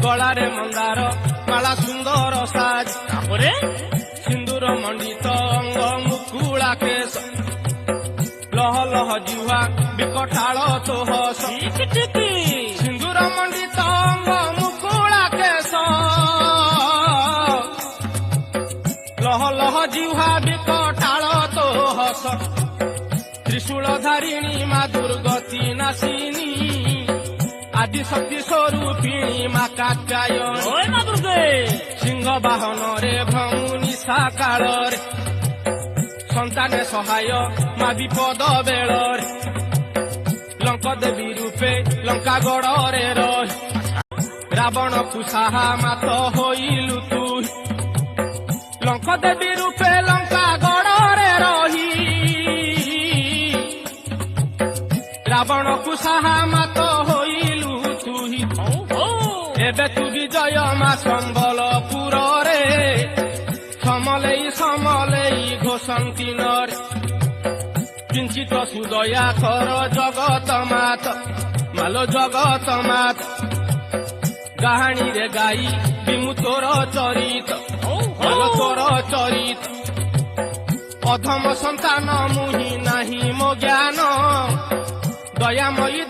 गलारे मंदार माला सुंदर साज सिंदूर मंडित अंग मुकुला केश लह लह जुहा बिकटाल तो हस सिंदूर मंडित अंग मुकुला केश लह लह जुहा बिकटाल तो हस त्रिशूल धारिणी मा दुर्गति नाशिनी आदि शक्ति स्वरूपिणी मा कात्यायनी सिंह बाहन रे भ्रमुनि साकाल संताने सहाय मा विपद बेल लंक देवी रूपे लंका गड़े रही रावण कुशाहा मात होइलु तू लंक देवी रूपे लंका गड़े रही रावण कुशाहा मात होइलु तू एबे तू विजय मा संबलपुर रे समलेई समलेई घोषंती नर किंचित सुदया कर जगत मात मालो जगत मात गाहाणी रे गाई बिमु तोर चरित मालो तोर चरित अधम संतान मुहि नाही मो ज्ञान दयामयी